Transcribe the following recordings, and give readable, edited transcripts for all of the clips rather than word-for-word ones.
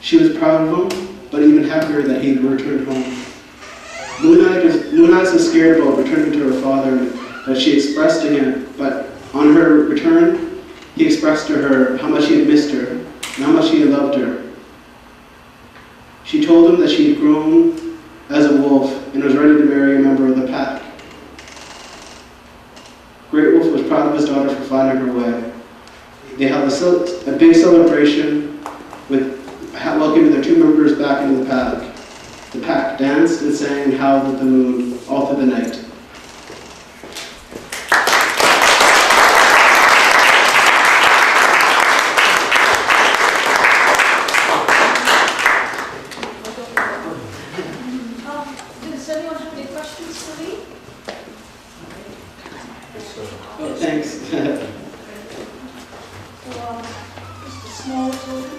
She was proud of him, but even happier that he had returned home. Moon Eyes was scared about returning to her father, that she expressed to him, but on her return, he expressed to her how much he had missed her and how much he had loved her. She told him that she had grown as a wolf and was ready to marry a member of the pack. Great Wolf was proud of his daughter for finding her way. They held a big celebration with welcoming their 2 members back into the pack. The pack danced and sang and howled at the moon all through the night. Does anyone have any questions for me? Thanks. Just a small token.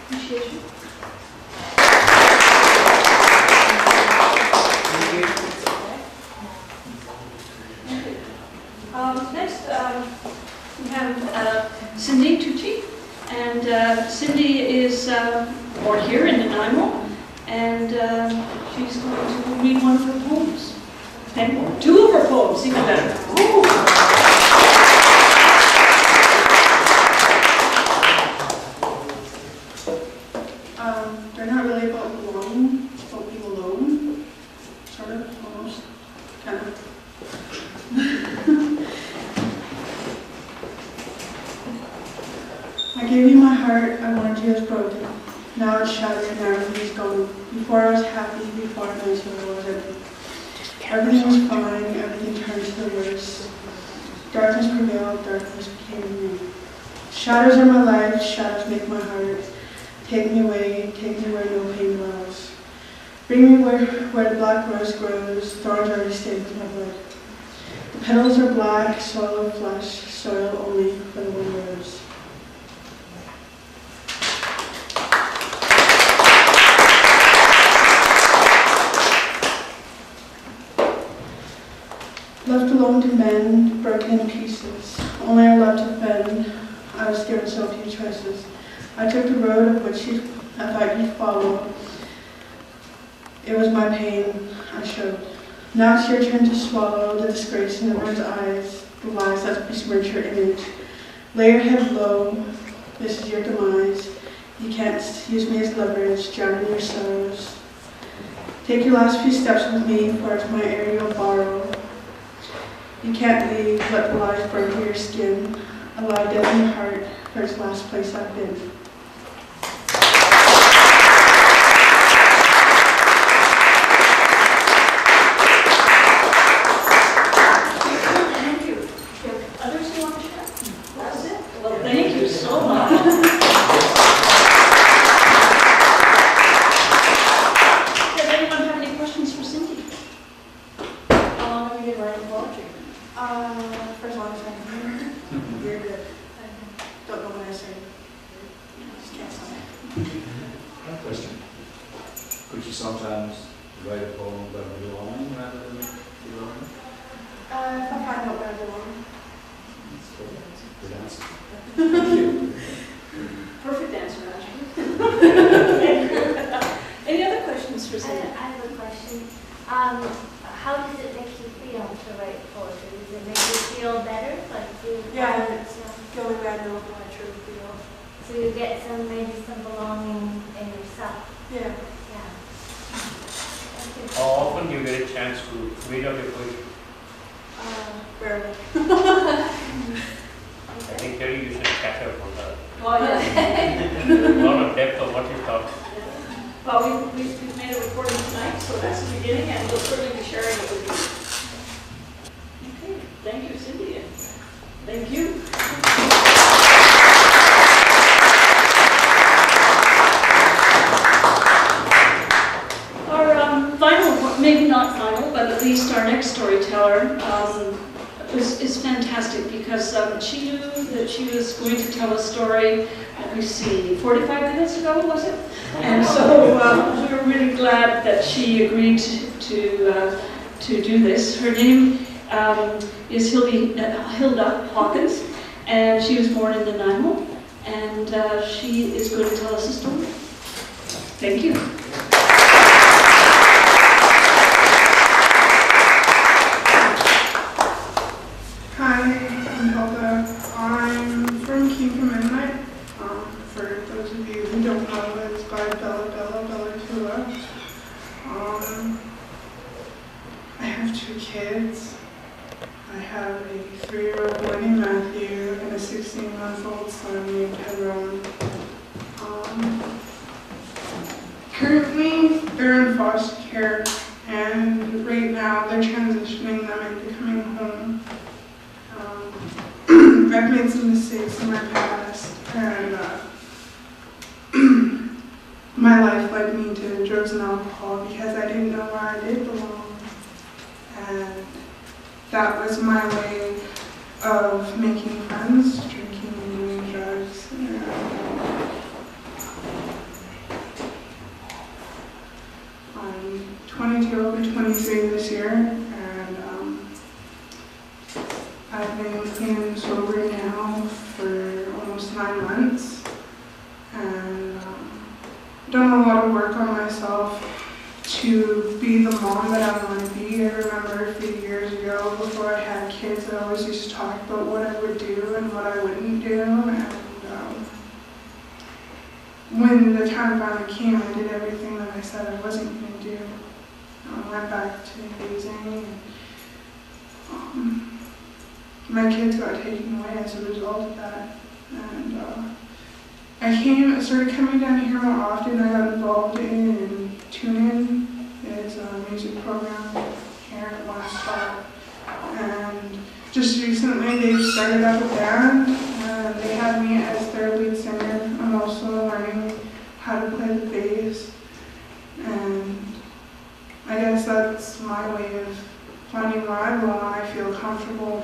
Appreciation. Next, we have Cindy Tucci, and Cindy is born here in Nanaimo, and she's going to read one of her poems. And 2 of her poems, even better. They're not really about belonging, it's about being alone, sort of, almost, kind of. I gave you my heart, I wanted you as broken. Now it's shattered, now everything's gone. Before I was happy, before I knew I was empty. Everything was fine, everything turned to the worst. Darkness prevailed, darkness became me. Shadows are my life, shadows make my heart. Take me away where no pain dwells. Bring me where the black rose grows, thorns already stained with my blood. The petals are black, soil of flesh, soil only for the one rose. Left alone to mend, broken in pieces. Only I loved to bend. I was given so few choices. I took the road of which I thought you'd follow. It was my pain I showed. Now it's your turn to swallow the disgrace in the world's eyes, the lies that besmirch your image. Lay your head low. This is your demise. You can't use me as leverage, drown in your sorrows. Take your last few steps with me, for it's my air you'll borrow. You can't leave, let the lies burn through your skin. A lie dead in your heart, for it's the last place I've been. Thank you. Others who want to share? That's it. Well, thank you so much. Does anyone have any questions for Cindy? How long have you been writing poetry? For as long as I can. You're good. Don't know what I say. Just can't stop it. One question. Could you sometimes write a poem that would belong rather than belong? If I find out where I belong. Good answer. Thank you. Perfect answer, actually. Any other questions for Cindy? I have a question. How does it make you feel to write poetry? Does it make you feel better? Like you It's the only way I know how I truly feel. so you get maybe some belonging in yourself. Yeah. Yeah. Thank you. How often do you get a chance to read out your poetry? Rarely. I think Terry, you should catch up on that. Oh, yes. There's a lot of depth of what you thought. Well, we've made a recording tonight, so that's the beginning, and we'll certainly be sharing it with you. Okay, thank you, Cindy. Thank you. Our final, maybe not final, but at least our next storyteller is fantastic because she knew that she was going to tell a story, let me see, 45 minutes ago, was it? And so we were really glad that she agreed to do this. Her name is Hilda Hawkins, and she was born in Nanaimo. and she is going to tell us a story. Thank you. Hi, I'm Hilda. I'm from King Midnight. For those of you who don't know, it's by Bella Kula. I have 2 kids. I have a 3-year-old boy named Matthew and a 16-month-old son named Tyrone. Currently, they're in foster care, and right now they're transitioning them into coming home. I've made some mistakes in my past, and my life led me to drugs and alcohol because I didn't know where I did belong. And that was my way of making friends, drinking and doing drugs. I'm 22, I'll be 23 this year, and I've been clean and sober now for almost 9 months, and done a lot of work on myself to be the mom that I want to be. I remember a few years ago, before I had kids, I always used to talk about what I would do and what I wouldn't do, and when the time finally came, I did everything that I said I wasn't going to do. I went back to using, and my kids got taken away as a result of that. And I started coming down here more often. I got involved in TuneIn. It's a music program here at One Stop. And just recently they've started up a band, and they had me as their lead singer. I'm also learning how to play the bass. And I guess that's my way of finding where I belong. I feel comfortable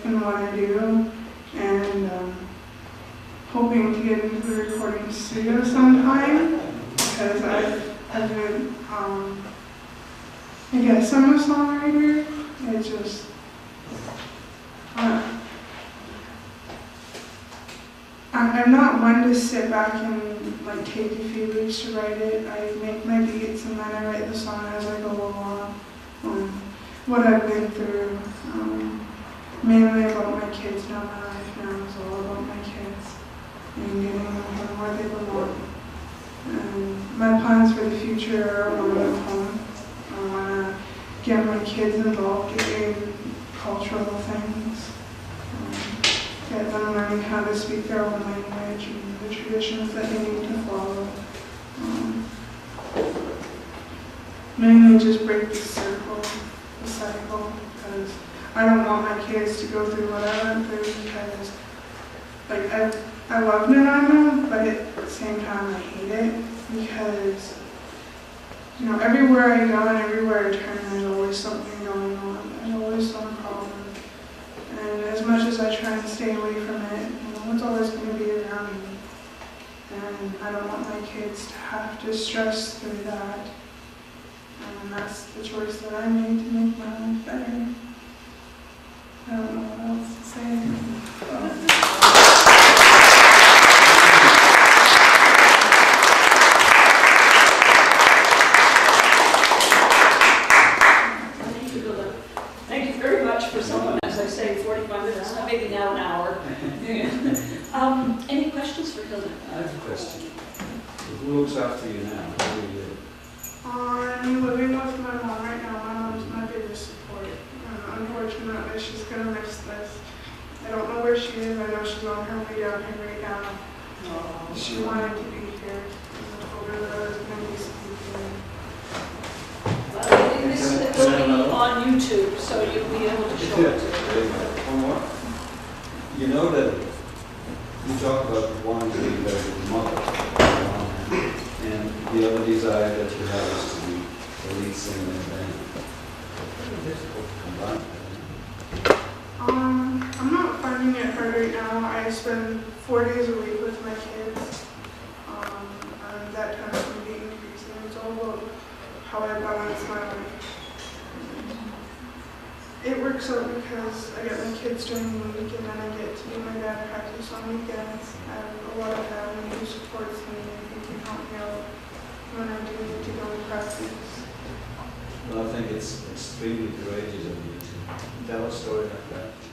in what I do, and hoping to get into the recording studio sometime, because I've been, I guess I'm a songwriter. It's just, I'm not one to sit back and take a few weeks to write it. I make my beats and then I write the song as I go along. What I've been through, mainly about my kids now. My life now is all about my kids and getting them home where they belong. And my plans for the future are I want to move home. I want to get my kids involved in cultural things. Get them learning how to speak their own language and the traditions that they need to follow. Mainly just break the cycle, because I don't want my kids to go through what I went through, because I love Nanaimo, but at the same time I hate it, because everywhere I go and everywhere I turn, there's always something going on. There's always some problem. And as much as I try and stay away from it, it's always going to be around me. And I don't want my kids to have to stress through that. And that's the choice that I made to make my life better. I don't know what else to say. Thank you very much for someone, as I say, 45 minutes, maybe now an hour. Any questions for Hilda? I have a question. Who looks after you now? Where do you live? I'm living with my mom right now. My mom's my biggest support. Unfortunately, she's going to miss this. I don't know where she is. I know she's on her way down here right now. She wanted to be here. I told her that I was going to be speaking. This will be on YouTube, so you'll be able to show it. One more. You know that you talk about wanting to be better than your mother, and the other desire that you have is to be the lead singer in a band. Very difficult to combine. I'm not finding it hard right now. I spend 4 days a week with my kids. And that time can be increasing. It's all about how I balance my life. It works out because I get my kids during the week, and then I get to do my band practice on weekends. I have a lot of family who supports me and can help me out when I do need to go and practice. Well, I think it's extremely courageous of you to tell a story like that.